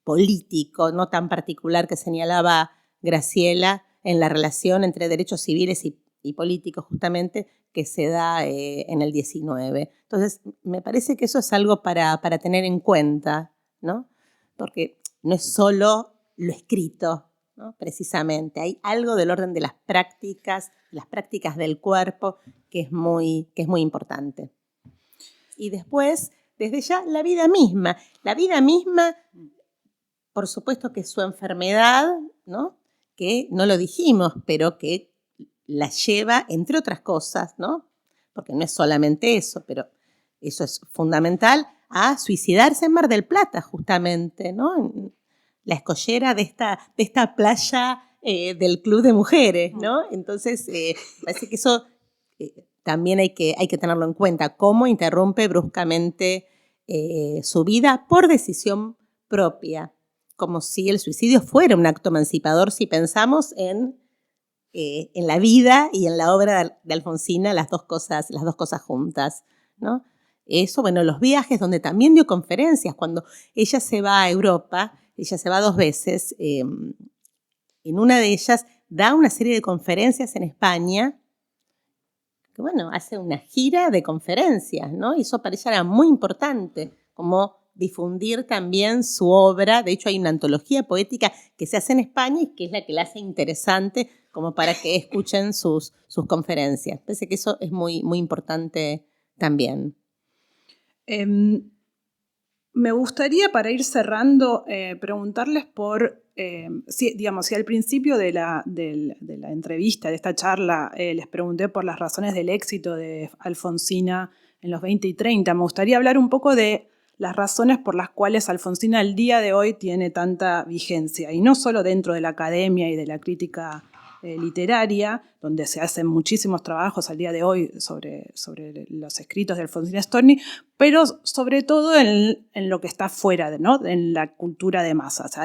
político, no tan particular que señalaba Graciela en la relación entre derechos civiles y políticos, justamente, que se da en el 19. Entonces, me parece que eso es algo para tener en cuenta, ¿no? Porque no es solo lo escrito, ¿no? Precisamente, hay algo del orden de las prácticas del cuerpo que es muy importante. Y después, desde ya, la vida misma, por supuesto que su enfermedad, ¿no? Que no lo dijimos, pero que la lleva, entre otras cosas, ¿no? Porque no es solamente eso, pero eso es fundamental, a suicidarse en Mar del Plata, justamente, ¿no? En la escollera de esta playa del Club de Mujeres, ¿no? Entonces, parece que eso también hay que tenerlo en cuenta, cómo interrumpe bruscamente su vida por decisión propia, como si el suicidio fuera un acto emancipador, si pensamos en la vida y en la obra de Alfonsina, las dos cosas juntas, ¿no? Eso, los viajes donde también dio conferencias, cuando ella se va a Europa, ella se va 2 veces, en una de ellas da una serie de conferencias en España, que hace una gira de conferencias, ¿no? Y eso para ella era muy importante, como difundir también su obra. De hecho, hay una antología poética que se hace en España y que es la que la hace interesante como para que escuchen sus conferencias. Parece que eso es muy, muy importante también. Me gustaría, para ir cerrando, preguntarles por, si al principio de la entrevista, de esta charla, les pregunté por las razones del éxito de Alfonsina en los 20 y 30, me gustaría hablar un poco de las razones por las cuales Alfonsina al día de hoy tiene tanta vigencia, y no solo dentro de la academia y de la crítica literaria, donde se hacen muchísimos trabajos al día de hoy sobre los escritos de Alfonsina Storni, pero sobre todo en lo que está fuera, ¿no? En la cultura de masas.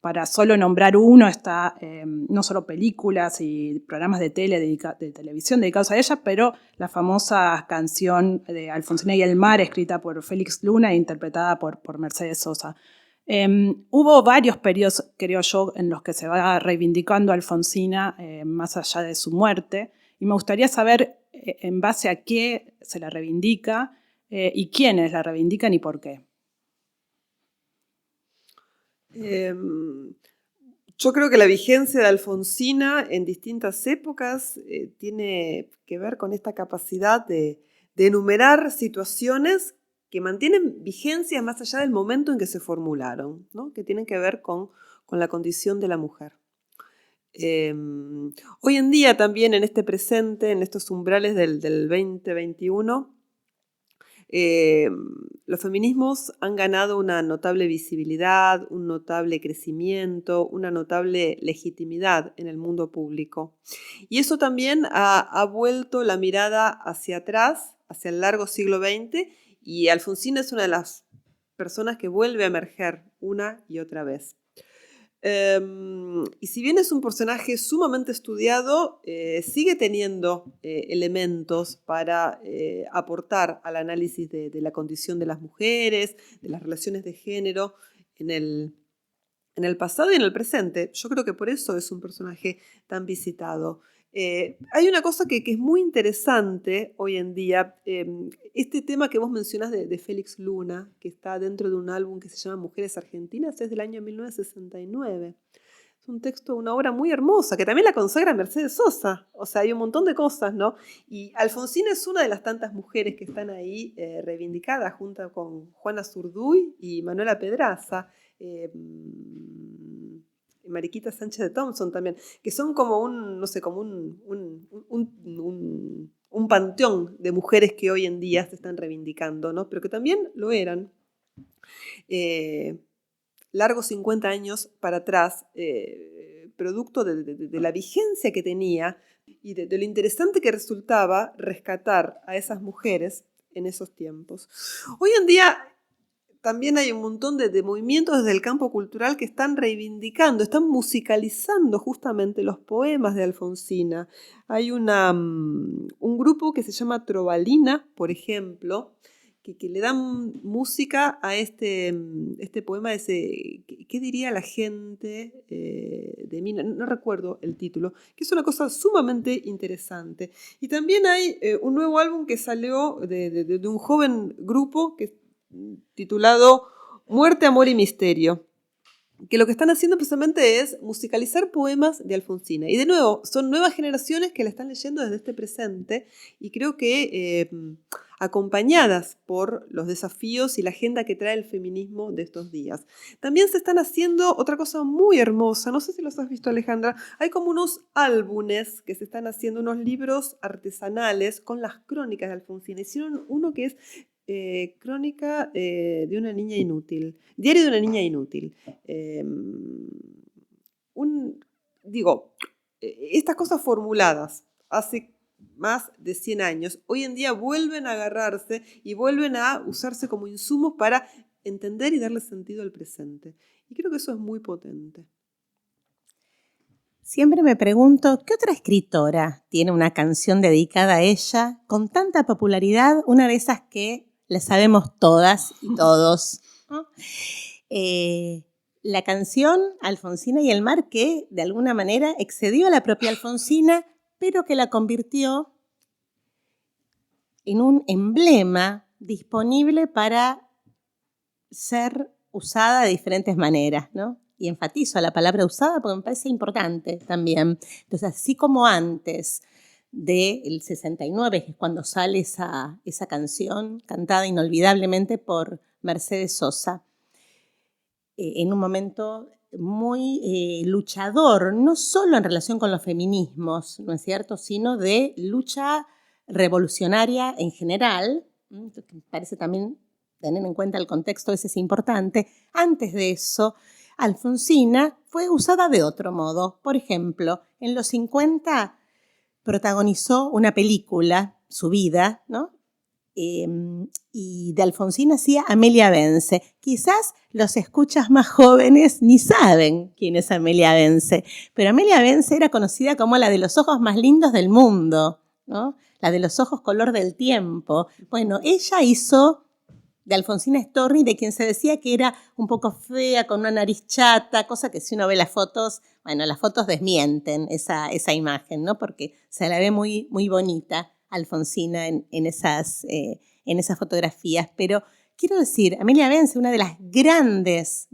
Para solo nombrar uno, está no solo películas y programas de televisión dedicados a ella, pero la famosa canción de Alfonsina y el mar, escrita por Félix Luna e interpretada por Mercedes Sosa. Hubo varios periodos, creo yo, en los que se va reivindicando a Alfonsina más allá de su muerte, y me gustaría saber en base a qué se la reivindica y quiénes la reivindican y por qué. Yo creo que la vigencia de Alfonsina en distintas épocas tiene que ver con esta capacidad de enumerar situaciones que mantienen vigencia más allá del momento en que se formularon, ¿no? Que tienen que ver con la condición de la mujer. Hoy en día también en este presente, en estos umbrales del 2021, los feminismos han ganado una notable visibilidad, un notable crecimiento, una notable legitimidad en el mundo público. Y eso también ha vuelto la mirada hacia atrás, hacia el largo siglo XX, Y Alfonsina es una de las personas que vuelve a emerger una y otra vez. Y si bien es un personaje sumamente estudiado, sigue teniendo elementos para aportar al análisis de la condición de las mujeres, de las relaciones de género en el pasado y en el presente. Yo creo que por eso es un personaje tan visitado. Hay una cosa que es muy interesante hoy en día, este tema que vos mencionás de Félix Luna, que está dentro de un álbum que se llama Mujeres Argentinas, es del año 1969. Es un texto, una obra muy hermosa, que también la consagra Mercedes Sosa. O sea, hay un montón de cosas, ¿no? Y Alfonsina es una de las tantas mujeres que están ahí reivindicadas, junto con Juana Zurduy y Manuela Pedraza. Mariquita Sánchez de Thompson también, que son como un panteón de mujeres que hoy en día se están reivindicando, ¿no? Pero que también lo eran. Largos 50 años para atrás, producto de la vigencia que tenía y de lo interesante que resultaba rescatar a esas mujeres en esos tiempos. Hoy en día también hay un montón de movimientos desde el campo cultural que están reivindicando, están musicalizando justamente los poemas de Alfonsina. Hay un grupo que se llama Trovalina, por ejemplo, que le dan música a este poema, ¿qué diría la gente de mí? No recuerdo el título, que es una cosa sumamente interesante. Y también hay un nuevo álbum que salió de un joven grupo titulado Muerte, Amor y Misterio, que lo que están haciendo precisamente es musicalizar poemas de Alfonsina. Y de nuevo, son nuevas generaciones que la están leyendo desde este presente y creo que acompañadas por los desafíos y la agenda que trae el feminismo de estos días. También se están haciendo otra cosa muy hermosa, no sé si los has visto, Alejandra, hay como unos álbumes que se están haciendo, unos libros artesanales con las crónicas de Alfonsina. Hicieron uno que es Crónica de una niña inútil, Diario de una niña inútil. Estas cosas formuladas hace más de 100 años, hoy en día vuelven a agarrarse y vuelven a usarse como insumos para entender y darle sentido al presente. Y creo que eso es muy potente. Siempre me pregunto, ¿qué otra escritora tiene una canción dedicada a ella con tanta popularidad? Una de esas que la sabemos todas y todos, ¿no? La canción Alfonsina y el mar, que de alguna manera excedió a la propia Alfonsina, pero que la convirtió en un emblema disponible para ser usada de diferentes maneras, ¿no? Y enfatizo la palabra usada porque me parece importante también. Entonces, así como antes del 69, que es cuando sale esa canción cantada inolvidablemente por Mercedes Sosa, en un momento muy luchador, no solo en relación con los feminismos, ¿no es cierto?, sino de lucha revolucionaria en general. Me parece también tener en cuenta el contexto, ese es importante. Antes de eso, Alfonsina fue usada de otro modo. Por ejemplo, en los 50 protagonizó una película, Su vida, ¿no? Y de Alfonsina hacía Amelia Bence. Quizás los escuchas más jóvenes ni saben quién es Amelia Bence, pero Amelia Bence era conocida como la de los ojos más lindos del mundo, ¿no? La de los ojos color del tiempo. Bueno, ella hizo de Alfonsina Storni, de quien se decía que era un poco fea, con una nariz chata, cosa que si uno ve las fotos, bueno, las fotos desmienten esa imagen, ¿no? Porque se la ve muy, muy bonita Alfonsina en esas fotografías. Pero quiero decir, Amelia Bence, una de las grandes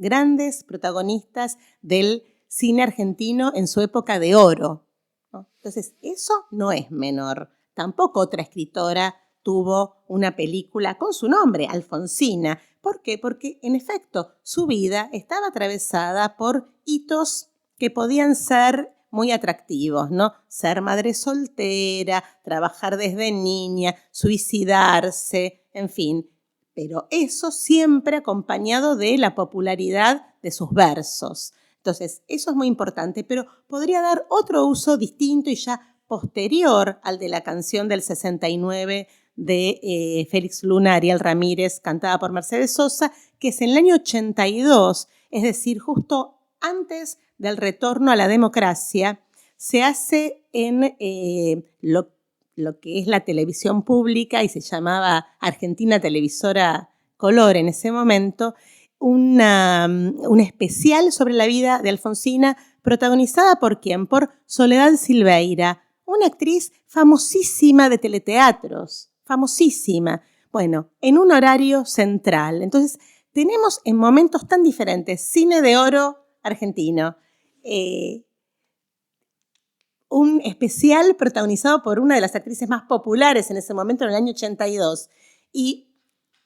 protagonistas del cine argentino en su época de oro, ¿no? Entonces, eso no es menor. Tampoco otra escritora tuvo una película con su nombre, Alfonsina. ¿Por qué? Porque, en efecto, su vida estaba atravesada por hitos que podían ser muy atractivos, ¿no? Ser madre soltera, trabajar desde niña, suicidarse, en fin. Pero eso siempre acompañado de la popularidad de sus versos. Entonces, eso es muy importante, pero podría dar otro uso distinto y ya posterior al de la canción del 69 de Félix Luna, Ariel Ramírez, cantada por Mercedes Sosa, que es en el año 82, es decir, justo antes del retorno a la democracia, se hace en lo que es la televisión pública y se llamaba Argentina Televisora Color en ese momento, un especial sobre la vida de Alfonsina, protagonizada ¿por quién? Por Soledad Silveira, una actriz famosísima de teleteatros, famosísima. Bueno, en un horario central. Entonces, tenemos en momentos tan diferentes, cine de oro argentino, un especial protagonizado por una de las actrices más populares en ese momento, en el año 82, y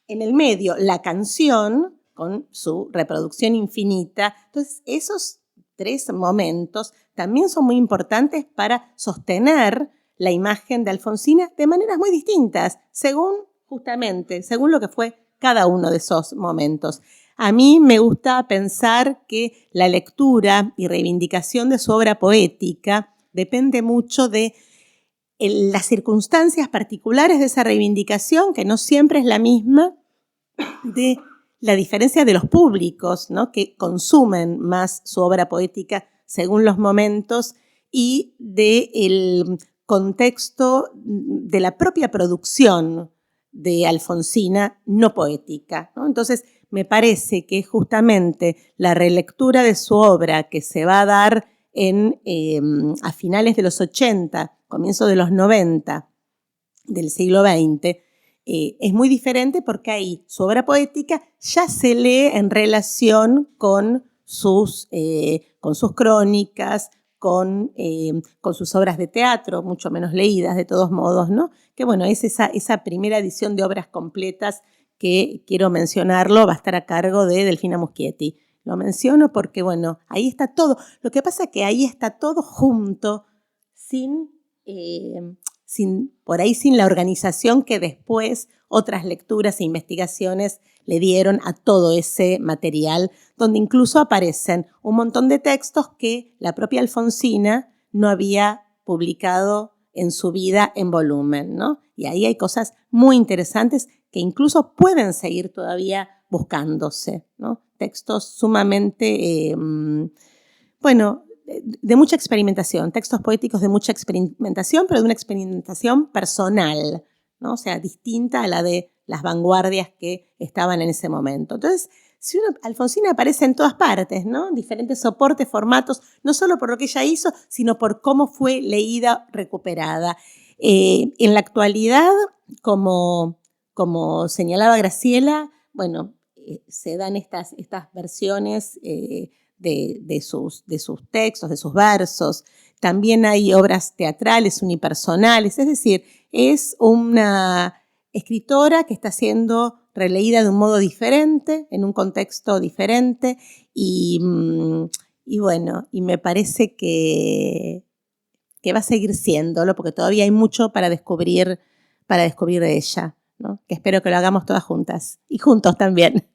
en el medio, la canción con su reproducción infinita. Entonces, esos 3 momentos también son muy importantes para sostener la imagen de Alfonsina de maneras muy distintas, según lo que fue cada uno de esos momentos. A mí me gusta pensar que la lectura y reivindicación de su obra poética depende mucho de las circunstancias particulares de esa reivindicación, que no siempre es la misma, de la diferencia de los públicos, ¿no?, que consumen más su obra poética según los momentos, y del contexto de la propia producción de Alfonsina no poética, ¿no? Entonces, me parece que justamente la relectura de su obra que se va a dar a finales de los 80, comienzo de los 90 del siglo XX, es muy diferente porque ahí su obra poética ya se lee en relación con sus crónicas, con sus obras de teatro, mucho menos leídas de todos modos, ¿no? Que bueno, es esa primera edición de obras completas que, quiero mencionarlo, va a estar a cargo de Delfina Muschietti. Lo menciono porque, bueno, ahí está todo. Lo que pasa es que ahí está todo junto, sin la organización que después otras lecturas e investigaciones le dieron a todo ese material, donde incluso aparecen un montón de textos que la propia Alfonsina no había publicado en su vida en volumen, ¿no? Y ahí hay cosas muy interesantes que incluso pueden seguir todavía buscándose, ¿no? Textos sumamente, de mucha experimentación, textos poéticos de mucha experimentación, pero de una experimentación personal, ¿no? O sea, distinta a la de las vanguardias que estaban en ese momento. Entonces, Alfonsina aparece en todas partes, ¿no? Diferentes soportes, formatos, no solo por lo que ella hizo, sino por cómo fue leída, recuperada. En la actualidad, como señalaba Graciela, bueno, se dan estas versiones de sus textos, de sus versos. También hay obras teatrales unipersonales, es decir, es una escritora que está siendo releída de un modo diferente, en un contexto diferente, y me parece que va a seguir siéndolo, porque todavía hay mucho para descubrir de ella, ¿no? Que espero que lo hagamos todas juntas, y juntos también.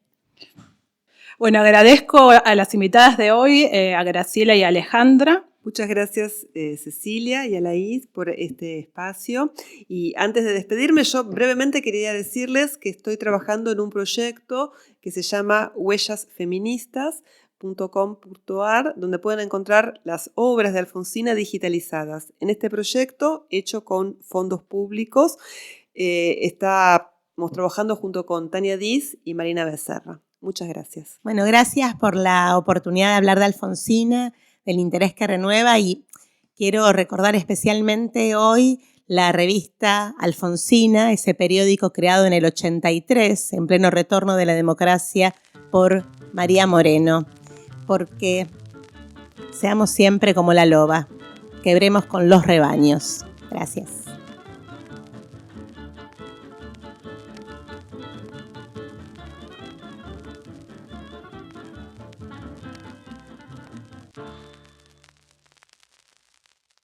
Bueno, agradezco a las invitadas de hoy, a Graciela y a Alejandra. Muchas gracias, Cecilia y Alaís, por este espacio. Y antes de despedirme, yo brevemente quería decirles que estoy trabajando en un proyecto que se llama huellasfeministas.com.ar, donde pueden encontrar las obras de Alfonsina digitalizadas. En este proyecto, hecho con fondos públicos, estamos trabajando junto con Tania Diz y Marina Becerra. Muchas gracias. Bueno, gracias por la oportunidad de hablar de Alfonsina, del interés que renueva, y quiero recordar especialmente hoy la revista Alfonsina, ese periódico creado en el 83, en pleno retorno de la democracia, por María Moreno, porque seamos siempre como la loba, quebremos con los rebaños. Gracias.